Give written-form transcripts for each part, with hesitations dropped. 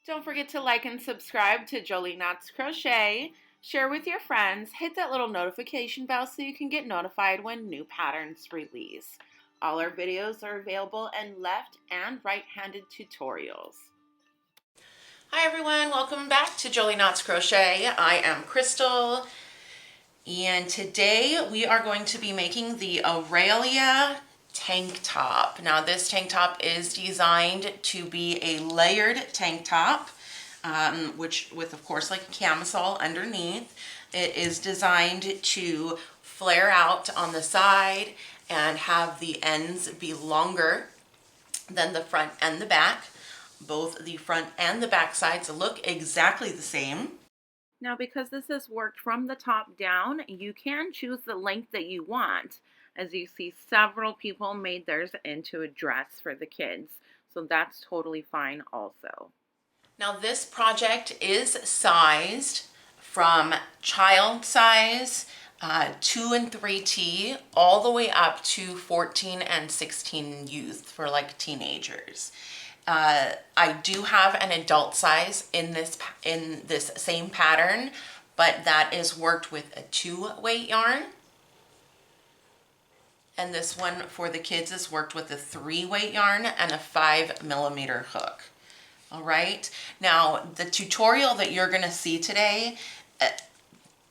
Don't forget to like and subscribe to Jolie Knots Crochet. Share with your friends. Hit that little notification bell so you can get notified when new patterns release. All our videos are available in left and right-handed tutorials. Hi everyone, welcome back to Jolie Knots Crochet. I am Crystal, and today we are going to be making the Aralia tank top. Now this tank top is designed to be a layered tank top, which with of course like a camisole underneath. It is designed to flare out on the side and have the ends be longer than the front and the back. Both the front and the back sides look exactly the same. Now, because this is worked from the top down, you can choose the length that you want. As you see, several people made theirs into a dress for the kids, so that's totally fine also. Now, this project is sized from child size 2 and 3T all the way up to 14 and 16 youth for like teenagers. I do have an adult size in this same pattern, but that is worked with a 2-weight yarn. And this one for the kids is worked with a 3-weight yarn and a 5mm hook. All right. Now, the tutorial that you're going to see today,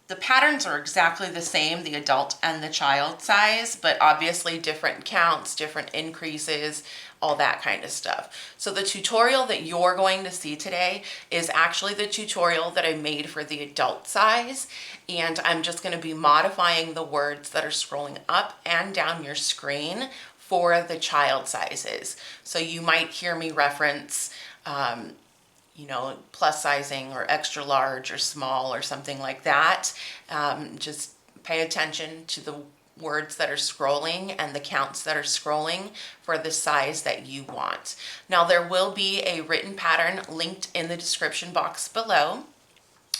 the patterns are exactly the same, the adult and the child size, but obviously different counts, different increases, all that kind of stuff. So the tutorial that you're going to see today is actually the tutorial that I made for the adult size, and I'm just going to be modifying the words that are scrolling up and down your screen for the child sizes. So you might hear me reference plus sizing or extra large or small or something like that. Just pay attention to the words that are scrolling and the counts that are scrolling for the size that you want. Now there will be a written pattern linked in the description box below.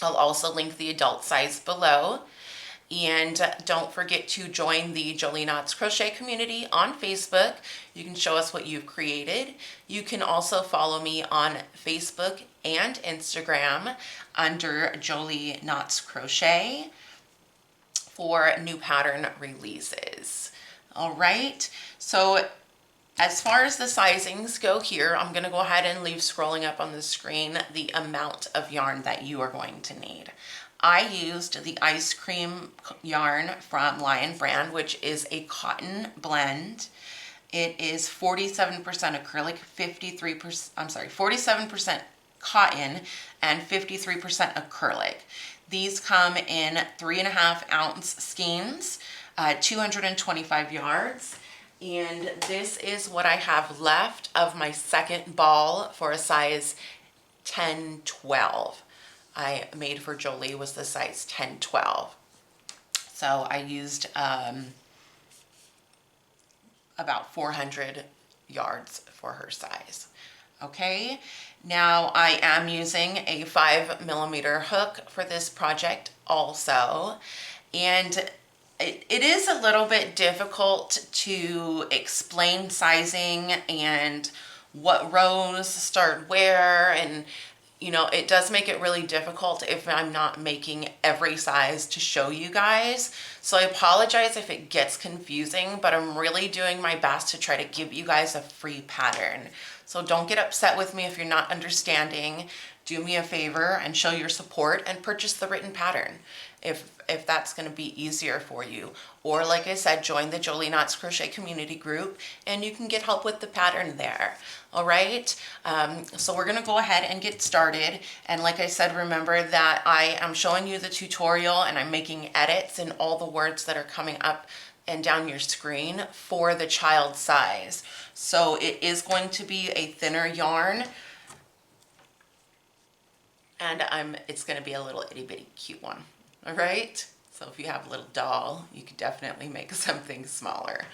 I'll also link the adult size below. And don't forget to join the Jolie Knots Crochet community on Facebook. You can show us what you've created. You can also follow me on Facebook and Instagram under Jolie Knots Crochet for new pattern releases. All right, so as far as the sizings go here, I'm going to go ahead and leave scrolling up on the screen the amount of yarn that you are going to need. I used the ice cream yarn from Lion Brand, which is a cotton blend. It is 47% acrylic, 47% cotton and 53% acrylic. These come in 3.5 ounce skeins, 225 yards. And this is what I have left of my second ball for a size 10-12. I made for Jolie was the size 10-12. So I used about 400 yards for her size. Okay, now I am using a 5mm hook for this project also. And it is a little bit difficult to explain sizing and what rows start where, and it does make it really difficult if I'm not making every size to show you guys. So I apologize if it gets confusing, but I'm really doing my best to try to give you guys a free pattern. So don't get upset with me if you're not understanding. Do me a favor and show your support and purchase the written pattern if that's going to be easier for you. Or like I said, join the Jolie Knots Crochet community group and you can get help with the pattern there. All right, so we're going to go ahead and get started. And like I said, remember that I am showing you the tutorial and I'm making edits in all the words that are coming up and down your screen for the child size. So it is going to be a thinner yarn, and it's going to be a little itty bitty cute one. All right, so if you have a little doll, you could definitely make something smaller.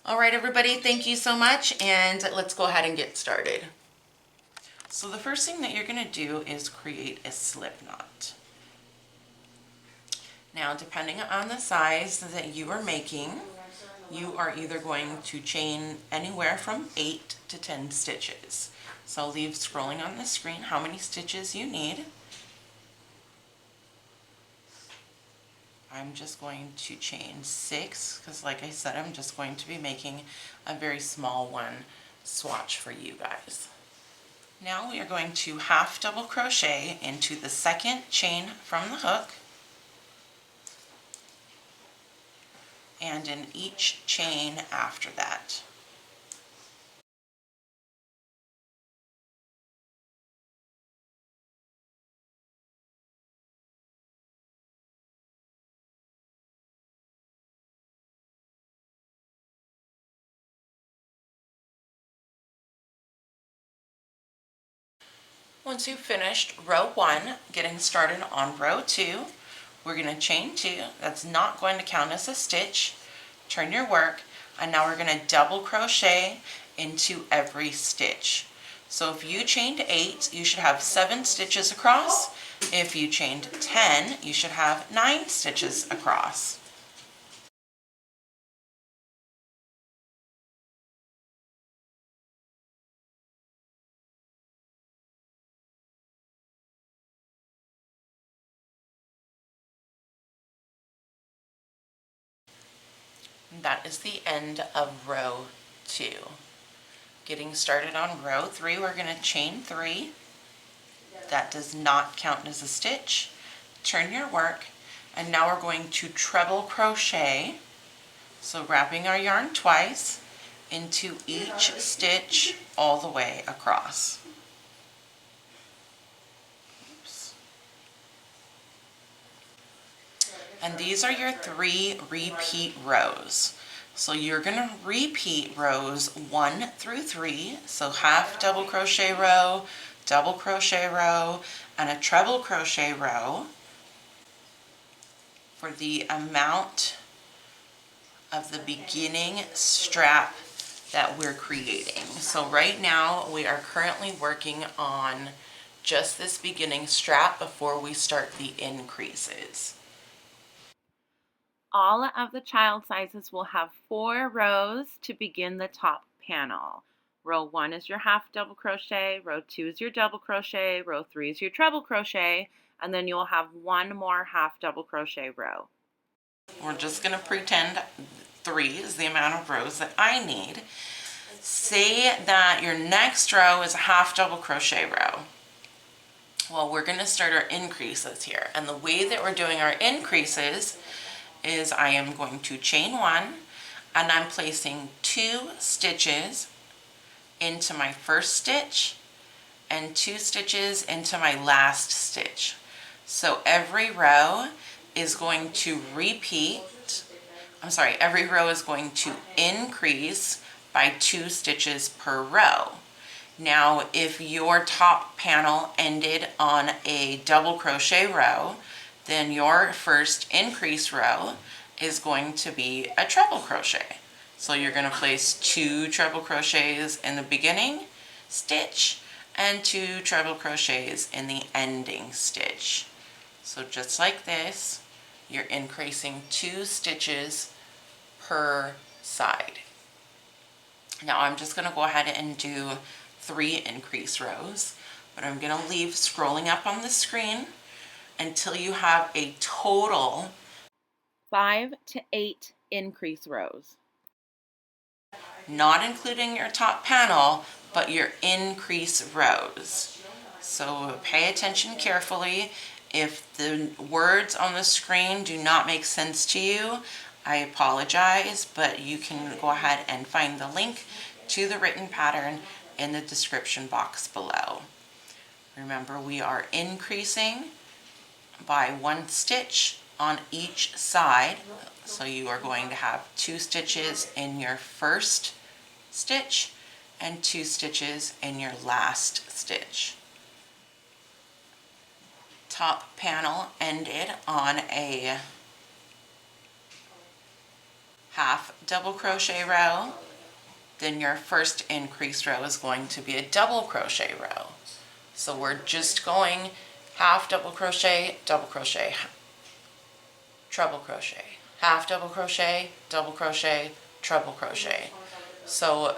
All right, everybody, thank you so much, and let's go ahead and get started. So the first thing that you're going to do is create a slip knot. Now, depending on the size that you are making, you are either going to chain anywhere from 8 to 10 stitches. So leave scrolling on the screen how many stitches you need. I'm just going to chain 6 because, like I said, I'm just going to be making a very small one swatch for you guys. Now we are going to half double crochet into the second chain from the hook, and in each chain after that. Once you've finished row 1, getting started on row 2, we're going to chain 2. That's not going to count as a stitch. Turn your work, and now we're going to double crochet into every stitch. So if you chained 8, you should have 7 stitches across. If you chained 10, you should have 9 stitches across. That is the end of row 2. Getting started on row 3, we're going to chain 3. That does not count as a stitch. Turn your work, and now we're going to treble crochet. So wrapping our yarn twice into each stitch all the way across. Oops. And these are your 3 repeat rows. So you're going to repeat rows 1 through 3. So half double crochet row, double crochet row, and a treble crochet row for the amount of the beginning strap that we're creating. So right now we are currently working on just this beginning strap before we start the increases. All of the child sizes will have 4 rows to begin the top panel. Row 1 is your half double crochet, row 2 is your double crochet, row 3 is your treble crochet, and then you'll have 1 more half double crochet row. We're just going to pretend 3 is the amount of rows that I need. Say that your next row is a half double crochet row. Well, we're going to start our increases here, and the way that we're doing our increases is I am going to chain 1, and I'm placing 2 stitches into my first stitch and 2 stitches into my last stitch. So every row is going to every row is going to increase by 2 stitches per row. Now, if your top panel ended on a double crochet row, then your first increase row is going to be a treble crochet. So you're going to place 2 treble crochets in the beginning stitch and 2 treble crochets in the ending stitch. So just like this, you're increasing 2 stitches per side. Now I'm just going to go ahead and do 3 increase rows, but I'm going to leave scrolling up on the screen until you have a total 5 to 8 increase rows. Not including your top panel, but your increase rows. So pay attention carefully. If the words on the screen do not make sense to you, I apologize, but you can go ahead and find the link to the written pattern in the description box below. Remember, we are increasing by 1 stitch on each side. So you are going to have 2 stitches in your first stitch and 2 stitches in your last stitch. Top panel ended on a half double crochet row, then your first increase row is going to be a double crochet row. So we're just going half double crochet, treble crochet, half double crochet, double crochet, treble crochet. So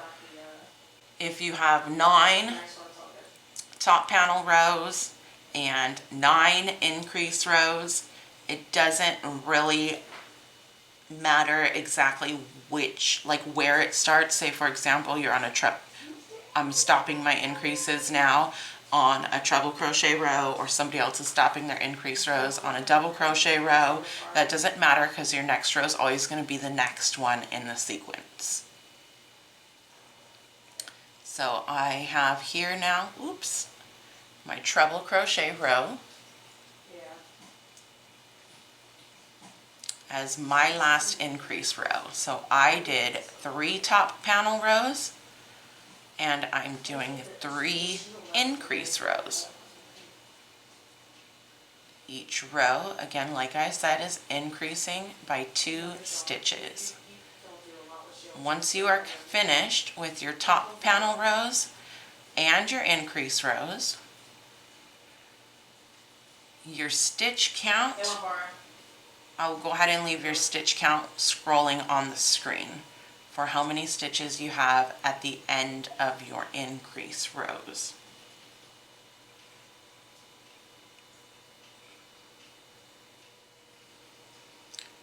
if you have 9 top panel rows and 9 increase rows. It doesn't really matter exactly which, like where it starts. Say for example, you're on a I'm stopping my increases now on a treble crochet row, or somebody else is stopping their increase rows on a double crochet row. That doesn't matter, because your next row is always going to be the next one in the sequence. So I have here now, oops, my treble crochet row as my last increase row. So I did 3 top panel rows, and I'm doing 3 increase rows. Each row, again, like I said, is increasing by 2 stitches. Once you are finished with your top panel rows and your increase rows, your stitch count, I'll go ahead and leave your stitch count scrolling on the screen for how many stitches you have at the end of your increase rows.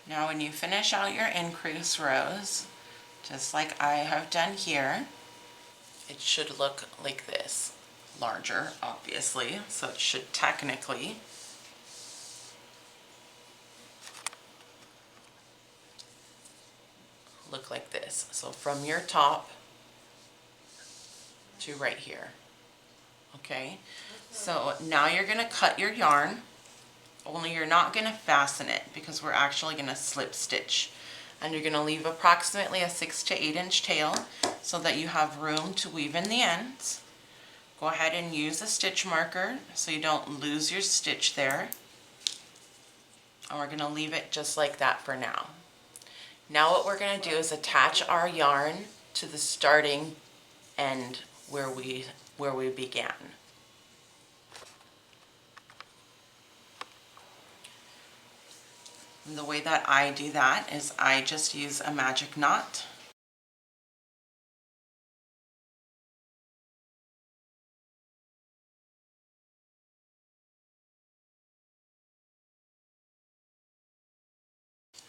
Now when you finish out your increase rows, just like I have done here, it should look like this. Larger, obviously, so it should technically look like this. So from your top to right here. Okay, so now you're going to cut your yarn, only you're not going to fasten it, because we're actually going to slip stitch. And you're going to leave approximately a 6 to 8 inch tail so that you have room to weave in the ends. Go ahead and use a stitch marker so you don't lose your stitch there. And we're going to leave it just like that for now. Now what we're going to do is attach our yarn to the starting end where we began. And the way that I do that is I just use a magic knot.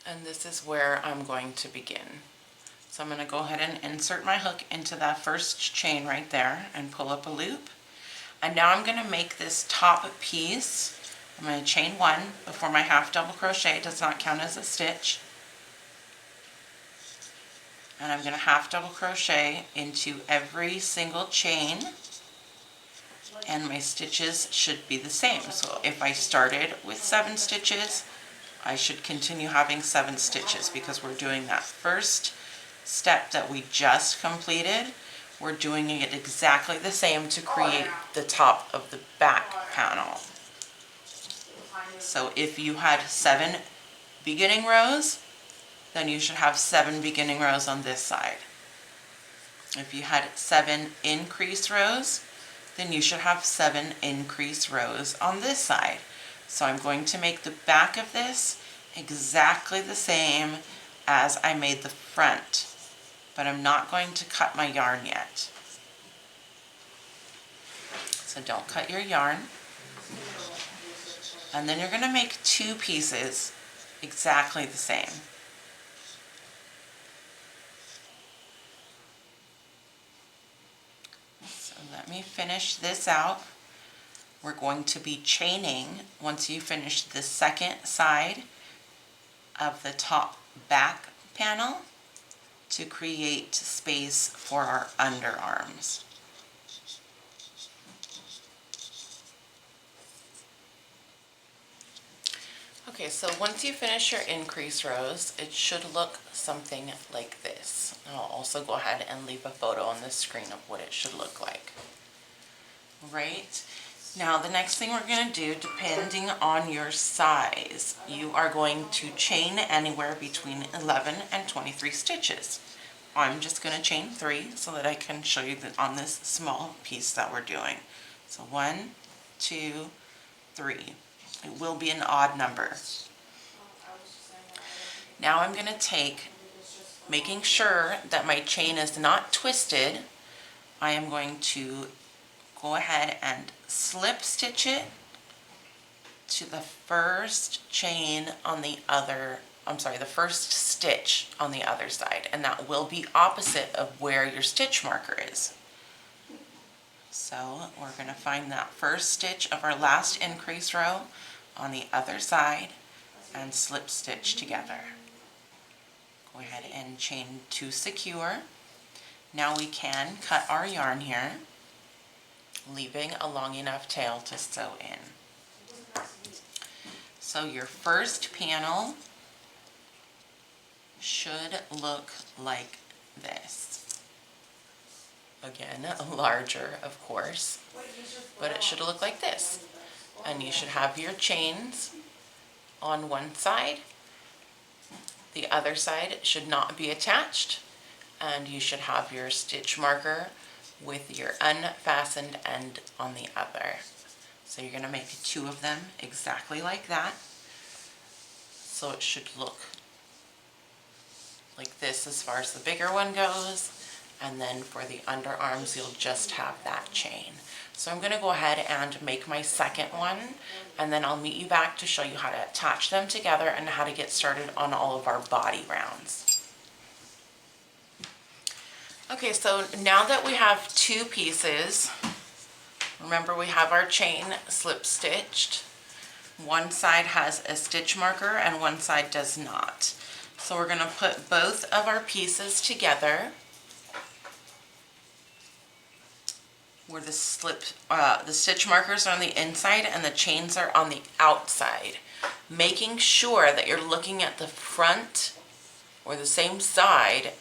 And this is where I'm going to begin. So I'm going to go ahead and insert my hook into that first chain right there and pull up a loop. And now I'm going to make this top piece. I'm going to chain 1 before my half double crochet. It does not count as a stitch. And I'm going to half double crochet into every single chain, and my stitches should be the same. So if I started with 7 stitches, I should continue having 7 stitches, because we're doing that first step that we just completed. We're doing it exactly the same to create the top of the back panel. So if you had 7 beginning rows, then you should have 7 beginning rows on this side. If you had 7 increase rows, then you should have 7 increase rows on this side. So I'm going to make the back of this exactly the same as I made the front, but I'm not going to cut my yarn yet. So don't cut your yarn. And then you're going to make 2 pieces exactly the same. So let me finish this out. We're going to be chaining once you finish the second side of the top back panel to create space for our underarms. Okay, so once you finish your increase rows, it should look something like this. I'll also go ahead and leave a photo on the screen of what it should look like. Right? Now the next thing we're going to do, depending on your size, you are going to chain anywhere between 11 and 23 stitches. I'm just going to chain 3 so that I can show you that on this small piece that we're doing. So 1, 2, 3. It will be an odd number. Now I'm going to take, making sure that my chain is not twisted, I am going to go ahead and slip stitch it to the first chain on the other, the first stitch on the other side, and that will be opposite of where your stitch marker is. So we're going to find that first stitch of our last increase row on the other side and slip stitch together. Go ahead and chain 2 secure. Now we can cut our yarn here, leaving a long enough tail to sew in. So your first panel should look like this. Again, larger of course, but it should look like this. And you should have your chains on one side. The other side should not be attached, and you should have your stitch marker with your unfastened end on the other. So you're going to make 2 of them exactly like that. So it should look like this as far as the bigger one goes, and then for the underarms you'll just have that chain. So I'm going to go ahead and make my second one, and then I'll meet you back to show you how to attach them together and how to get started on all of our body rounds. Okay, so now that we have 2 pieces, remember we have our chain slip stitched. One side has a stitch marker and one side does not. So we're going to put both of our pieces together where the stitch markers are on the inside and the chains are on the outside, making sure that you're looking at the front or the same side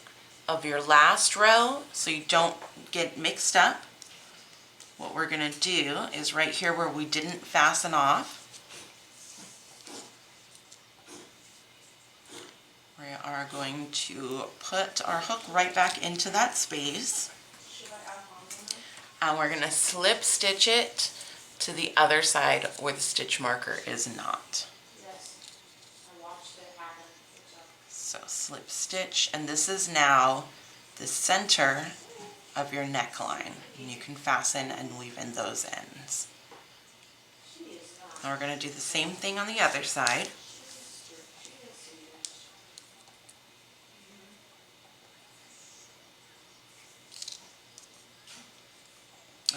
of your last row so you don't get mixed up. What we're going to do is right here where we didn't fasten off, we are going to put our hook right back into that space, and we're going to slip stitch it to the other side where the stitch marker is not. So slip stitch, and this is now the center of your neckline, and you can fasten and weave in those ends. Now we're going to do the same thing on the other side.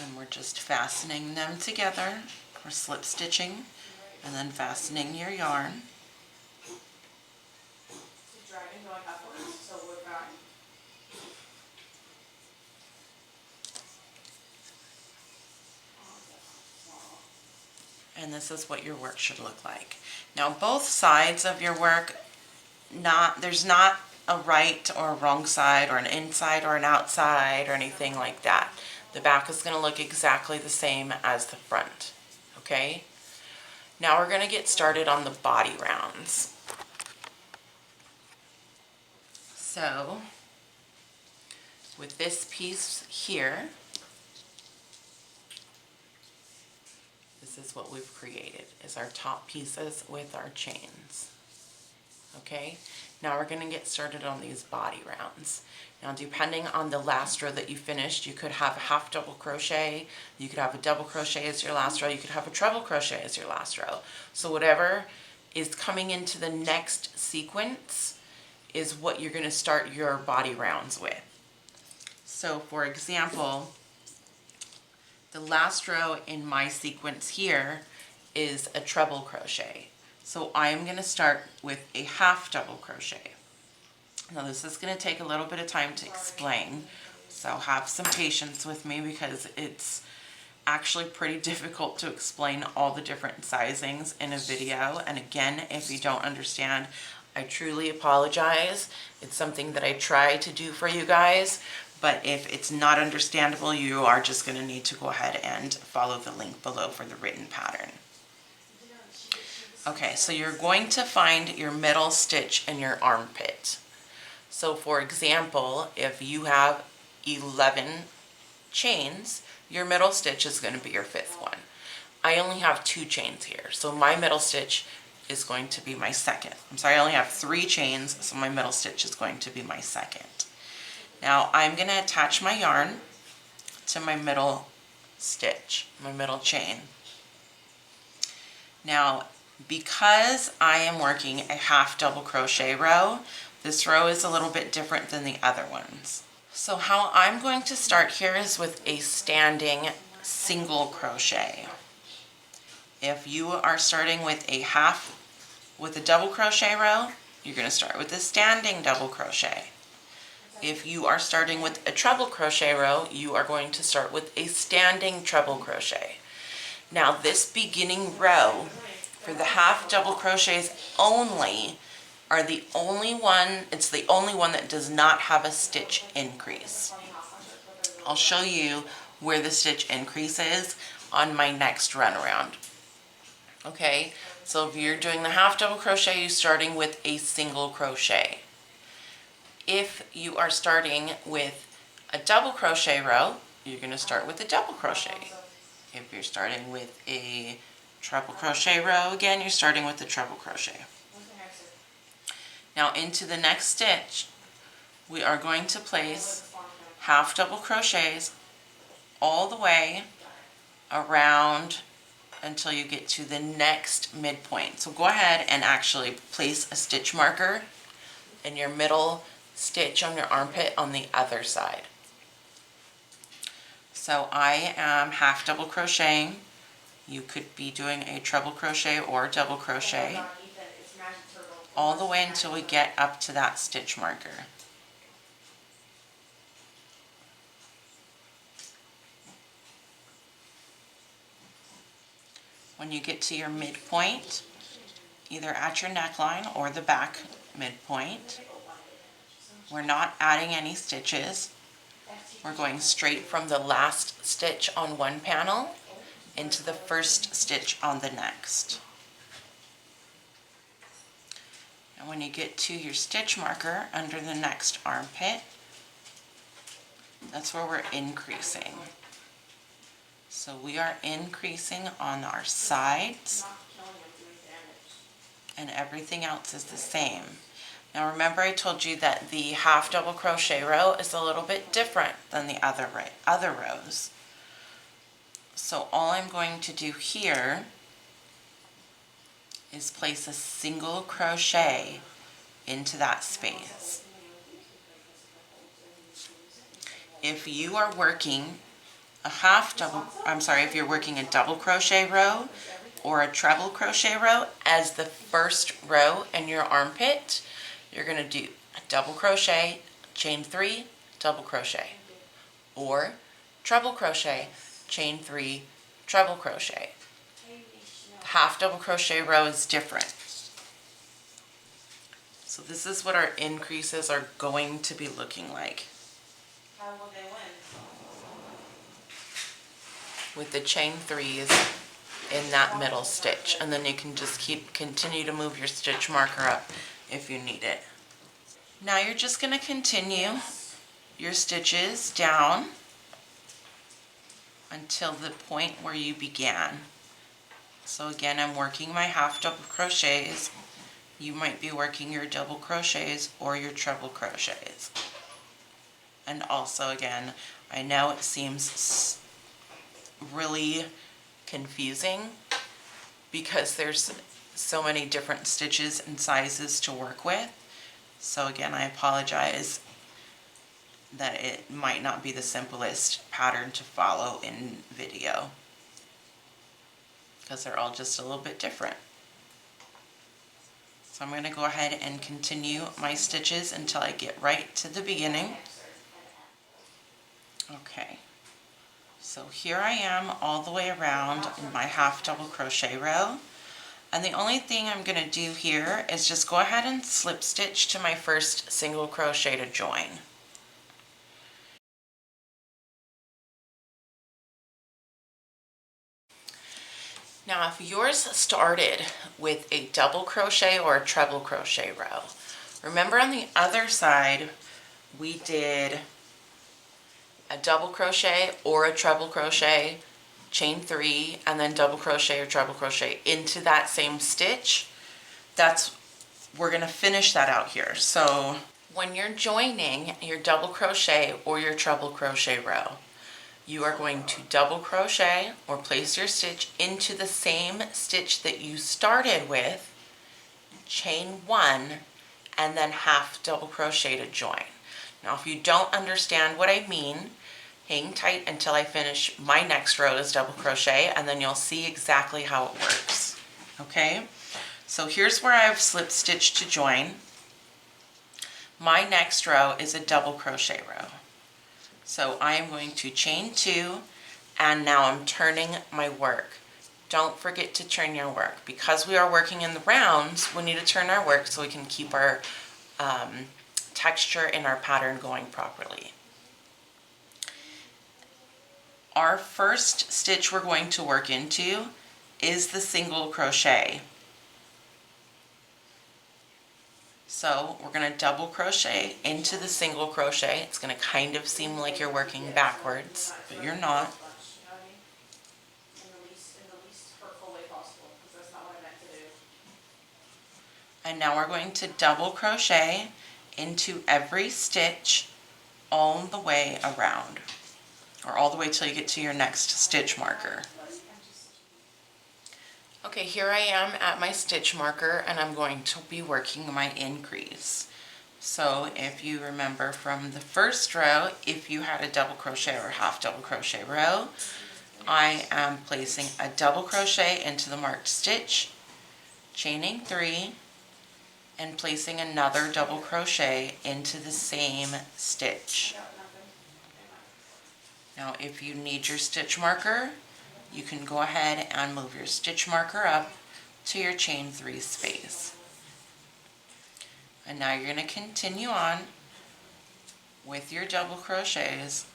And we're just fastening them together. We're slip stitching and then fastening your yarn. And this is what your work should look like. Now both sides of your work, there's not a right or a wrong side or an inside or an outside or anything like that. The back is going to look exactly the same as the front, okay? Now we're going to get started on the body rounds. So, with this piece here, this is what we've created, is our top pieces with our chains, okay? Now we're going to get started on these body rounds. Now depending on the last row that you finished, you could have a half double crochet, you could have a double crochet as your last row, you could have a treble crochet as your last row. So whatever is coming into the next sequence is what you're going to start your body rounds with. So for example, the last row in my sequence here is a treble crochet. So I'm going to start with a half double crochet. Now this is going to take a little bit of time to explain, so have some patience with me because it's actually pretty difficult to explain all the different sizings in a video. And again, if you don't understand, I truly apologize. It's something that I try to do for you guys, but if it's not understandable, you are just going to need to go ahead and follow the link below for the written pattern. Okay, so you're going to find your middle stitch in your armpit. So for example, if you have 11 chains, your middle stitch is going to be your 5th one. I only have 2 chains here, so my middle stitch is going to be my 2nd. I'm sorry, I only have 3 chains, so my middle stitch is going to be my 2nd. Now I'm going to attach my yarn to my middle stitch, my middle chain. Now, because I am working a half double crochet row, this row is a little bit different than the other ones. So how I'm going to start here is with a standing single crochet. If you are starting with a double crochet row, you're going to start with a standing double crochet. If you are starting with a treble crochet row, you are going to start with a standing treble crochet. Now this beginning row for the half double crochets only it's the only one that does not have a stitch increase. I'll show you where the stitch increase is on my next run around. Okay, so if you're doing the half double crochet, you're starting with a single crochet. If you are starting with a double crochet row, you're going to start with a double crochet. If you're starting with a treble crochet row, again, you're starting with the treble crochet. Now into the next stitch, we are going to place half double crochets all the way around until you get to the next midpoint. So go ahead and actually place a stitch marker in your middle stitch on your armpit on the other side. So I am half double crocheting. You could be doing a treble crochet or double crochet all the way until we get up to that stitch marker. When you get to your midpoint, either at your neckline or the back midpoint, we're not adding any stitches. We're going straight from the last stitch on one panel into the first stitch on the next. And when you get to your stitch marker under the next armpit, that's where we're increasing. So we are increasing on our sides, and everything else is the same. Now remember, I told you that the half double crochet row is a little bit different than the other rows. So all I'm going to do here is place a single crochet into that space. If you are working if you're working a double crochet row or a treble crochet row as the first row in your armpit, you're going to do a double crochet, chain 3, double crochet, or treble crochet, chain 3, treble crochet. The half double crochet row is different. So this is what our increases are going to be looking like. How will they win? With the chain 3s in that middle stitch, and then you can just continue to move your stitch marker up if you need it. Now you're just going to continue your stitches down until the point where you began. So again, I'm working my half double crochets. You might be working your double crochets or your treble crochets. And also again, I know it seems really confusing because there's so many different stitches and sizes to work with. So again, I apologize that it might not be the simplest pattern to follow in video because they're all just a little bit different. So I'm going to go ahead and continue my stitches until I get right to the beginning. Okay. So here I am all the way around in my half double crochet row, and the only thing I'm going to do here is just go ahead and slip stitch to my first single crochet to join. Now if yours started with a double crochet or a treble crochet row, remember on the other side we did a double crochet or a treble crochet, chain 3, and then double crochet or treble crochet into that same stitch. We're going to finish that out here. So when you're joining your double crochet or your treble crochet row, you are going to double crochet or place your stitch into the same stitch that you started with, chain 1, and then half double crochet to join. Now if you don't understand what I mean, hang tight until I finish my next row is double crochet, and then you'll see exactly how it works. Okay, so here's where I've slip stitched to join. My next row is a double crochet row. So I am going to chain 2, and now I'm turning my work. Don't forget to turn your work. Because we are working in the rounds, we need to turn our work so we can keep our texture in our pattern going properly. Our first stitch we're going to work into is the single crochet. So we're going to double crochet into the single crochet. It's going to kind of seem like you're working backwards, but you're not. And now we're going to double crochet into every stitch all the way around, or all the way till you get to your next stitch marker. Okay, here I am at my stitch marker, and I'm going to be working my increase. So if you remember from the first row, if you had a double crochet or half double crochet row, I am placing a double crochet into the marked stitch, chaining 3, and placing another double crochet into the same stitch. Now if you need your stitch marker, you can go ahead and move your stitch marker up to your chain 3 space. And now you're going to continue on with your double crochets,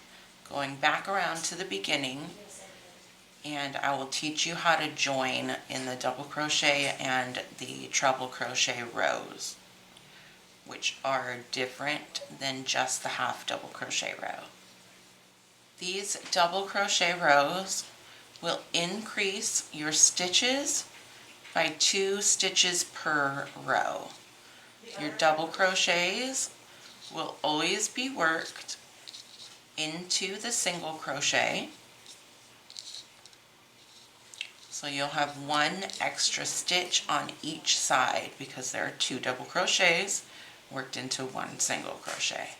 going back around to the beginning, and I will teach you how to join in the double crochet and the treble crochet rows, which are different than just the half double crochet row. These double crochet rows will increase your stitches by 2 stitches per row. Your double crochets will always be worked into the single crochet. So you'll have 1 extra stitch on each side because there are 2 double crochets worked into 1 single crochet.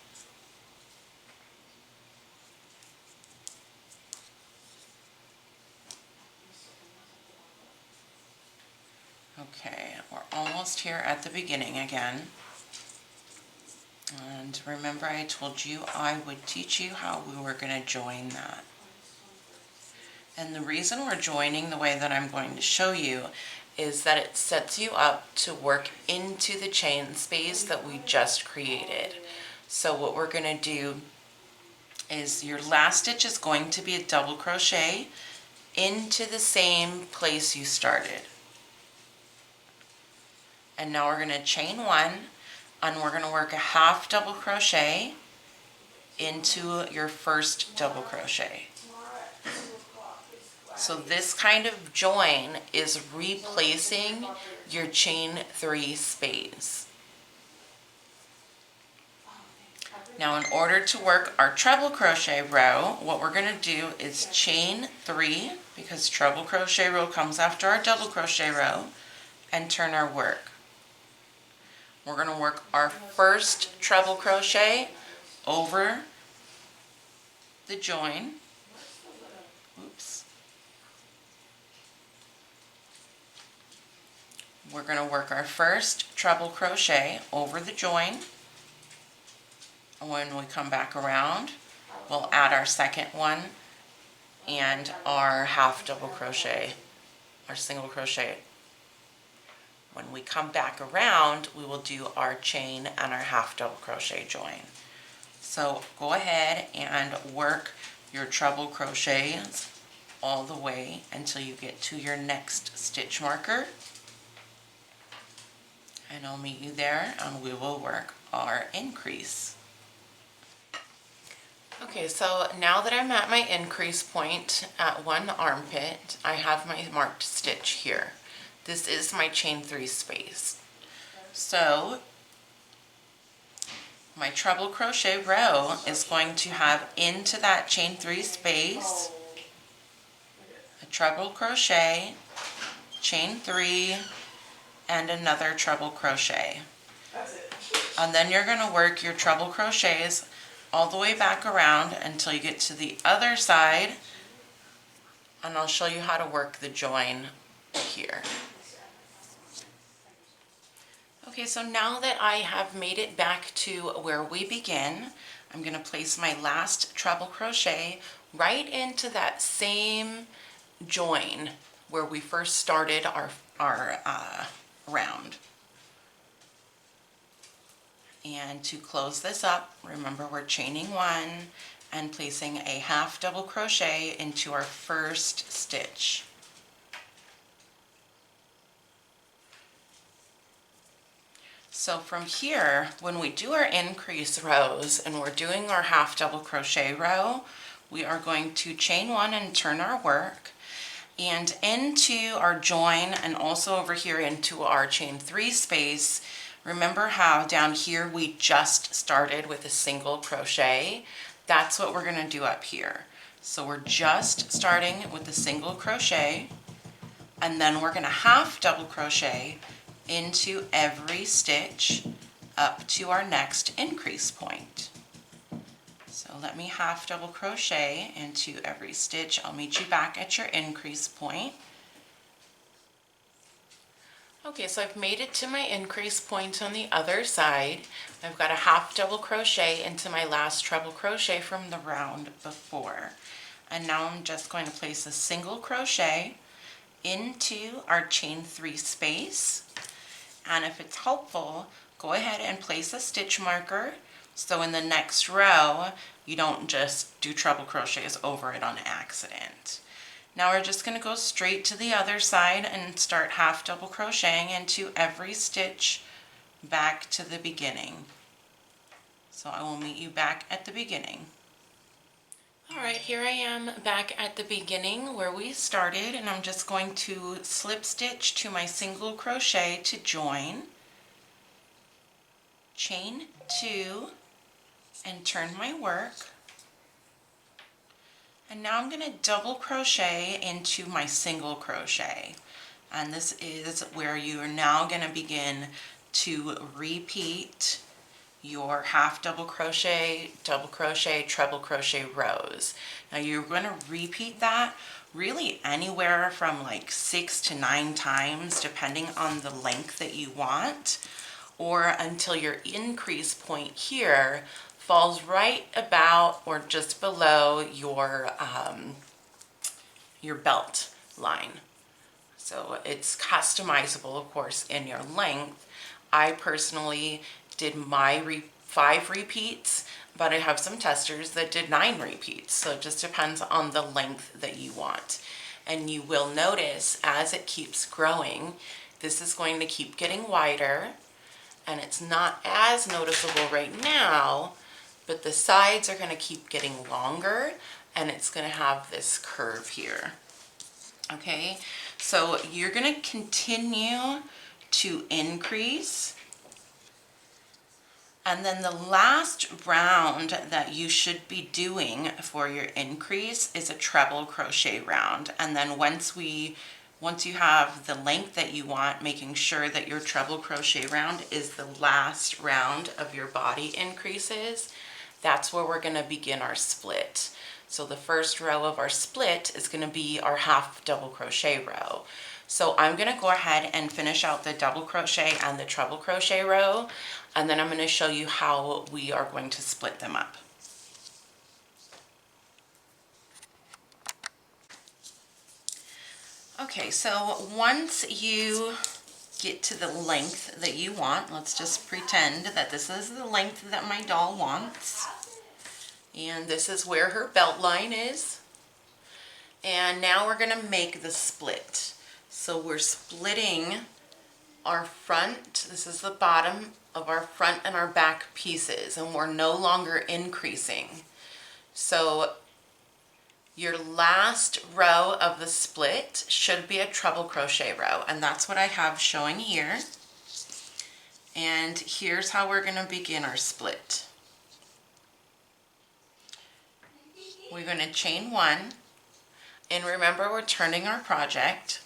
Okay, we're almost here at the beginning again. And remember, I told you I would teach you how we were going to join that. And the reason we're joining the way that I'm going to show you is that it sets you up to work into the chain space that we just created. So what we're going to do is your last stitch is going to be a double crochet into the same place you started. And now we're going to chain 1, and we're going to work a half double crochet into your first double crochet. So this kind of join is replacing your chain 3 space. Now in order to work our treble crochet row, what we're going to do is chain 3, because treble crochet row comes after our double crochet row, and turn our work. We're going to work our first treble crochet over the join. Oops. We're going to work our first treble crochet over the join. And when we come back around, we'll add our second one and our half double crochet, our single crochet. When we come back around, we will do our chain and our half double crochet join. So go ahead and work your treble crochets all the way until you get to your next stitch marker. And I'll meet you there and we will work our increase. Okay, so now that I'm at my increase point at 1 armpit, I have my marked stitch here. This is my chain 3 space. So my treble crochet row is going to have into that chain 3 space a treble crochet, chain 3, and another treble crochet. And then you're going to work your treble crochets all the way back around until you get to the other side, and I'll show you how to work the join here. Okay, so now that I have made it back to where we begin, I'm going to place my last treble crochet right into that same join where we first started our round. And to close this up, remember we're chaining 1 and placing a half double crochet into our first stitch. So from here, when we do our increase rows and we're doing our half double crochet row, we are going to chain 1 and turn our work, and into our join and also over here into our chain 3 space. Remember how down here we just started with a single crochet? That's what we're going to do up here. So we're just starting with a single crochet, and then we're going to half double crochet into every stitch up to our next increase point. So let me half double crochet into every stitch. I'll meet you back at your increase point. Okay, so I've made it to my increase point on the other side. I've got a half double crochet into my last treble crochet from the round before. And now I'm just going to place a single crochet into our chain 3 space. And if it's helpful, go ahead and place a stitch marker so in the next row you don't just do treble crochets over it on accident. Now we're just going to go straight to the other side and start half double crocheting into every stitch back to the beginning. So I will meet you back at the beginning. Alright, here I am back at the beginning where we started, and I'm just going to slip stitch to my single crochet to join, chain 2, and turn my work. And now I'm going to double crochet into my single crochet, and this is where you are now going to begin to repeat your half double crochet, treble crochet rows. Now you're going to repeat that really anywhere from like 6 to 9 times depending on the length that you want, or until your increase point here falls right about or just below your belt line. So it's customizable, of course, in your length. I personally did my 5 repeats, but I have some testers that did 9 repeats, so it just depends on the length that you want. And you will notice as it keeps growing, this is going to keep getting wider, and it's not as noticeable right now, but the sides are going to keep getting longer, and it's going to have this curve here. Okay, so you're going to continue to increase. And then the last round that you should be doing for your increase is a treble crochet round. And then once you have the length that you want, making sure that your treble crochet round is the last round of your body increases, that's where we're going to begin our split. So the first row of our split is going to be our half double crochet row. So I'm going to go ahead and finish out the double crochet and the treble crochet row, and then I'm going to show you how we are going to split them up. Okay, so once you get to the length that you want, let's just pretend that this is the length that my doll wants. And this is where her belt line is. And now we're going to make the split. So we're splitting our front, this is the bottom of our front and our back pieces, and we're no longer increasing. So your last row of the split should be a treble crochet row, and that's what I have showing here. And here's how we're going to begin our split. We're going to chain 1, and remember we're turning our project.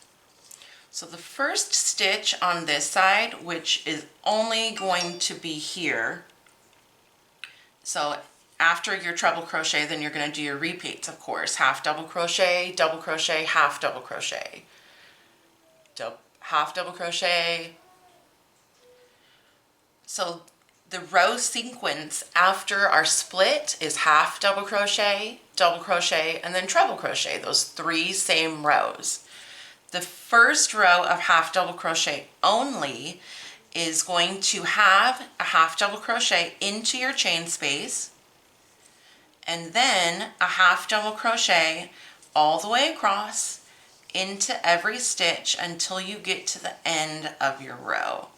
So the first stitch on this side, which is only going to be here, so after your treble crochet, then you're going to do your repeats, of course. Half double crochet, half double crochet, half double crochet. So the row sequence after our split is half double crochet, and then treble crochet, those 3 same rows. The first row of half double crochet only is going to have a half double crochet into your chain space, and then a half double crochet all the way across into every stitch until you get to the end of your row.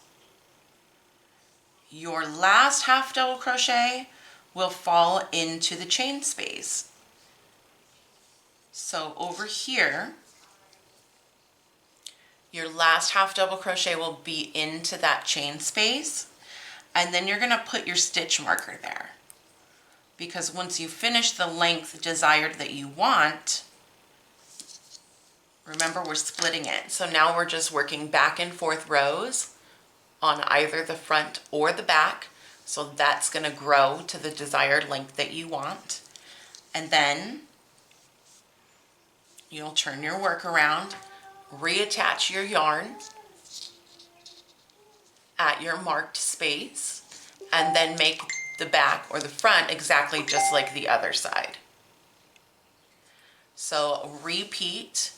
Your last half double crochet will fall into the chain space. So over here, your last half double crochet will be into that chain space, and then you're going to put your stitch marker there, because once you finish the length desired that you want, remember we're splitting it. So now we're just working back and forth rows on either the front or the back. So that's going to grow to the desired length that you want. And then you'll turn your work around, reattach your yarn at your marked space, and then make the back or the front exactly just like the other side. So repeat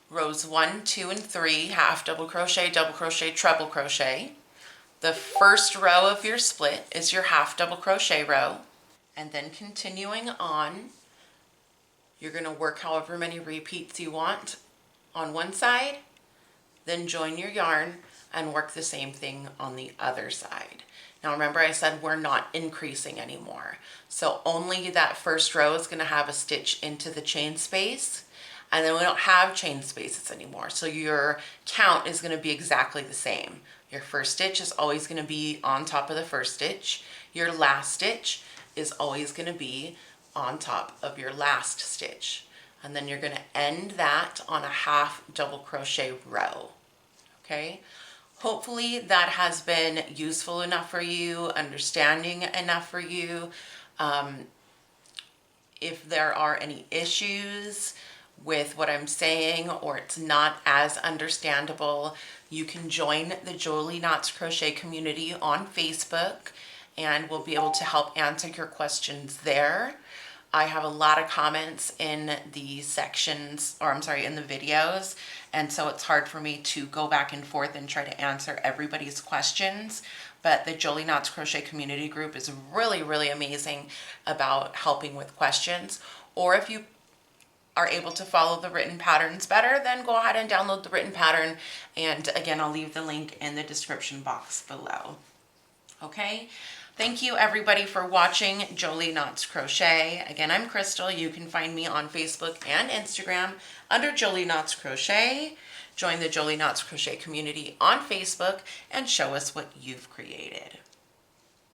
rows 1, 2, and 3, half double crochet, treble crochet. The first row of your split is your half double crochet row, and then continuing on, you're going to work however many repeats you want on one side, then join your yarn and work the same thing on the other side. Now remember I said we're not increasing anymore. So only that first row is going to have a stitch into the chain space, and then we don't have chain spaces anymore. So your count is going to be exactly the same. Your first stitch is always going to be on top of the first stitch. Your last stitch is always going to be on top of your last stitch. And then you're going to end that on a half double crochet row. Okay? Hopefully that has been useful enough for you, understanding enough for you. If there are any issues with what I'm saying, or it's not as understandable, you can join the Jolie Knots Crochet community on Facebook, and we'll be able to help answer your questions there. I have a lot of comments in the sections, or I'm sorry, in the videos, and so it's hard for me to go back and forth and try to answer everybody's questions. But the Jolie Knots Crochet community group is really, really amazing about helping with questions. Or if you are able to follow the written patterns better, then go ahead and download the written pattern. And again, I'll leave the link in the description box below. Okay? Thank you everybody for watching Jolie Knots Crochet. Again, I'm Crystal. You can find me on Facebook and Instagram under Jolie Knots Crochet. Join the Jolie Knots Crochet community on Facebook and show us what you've created.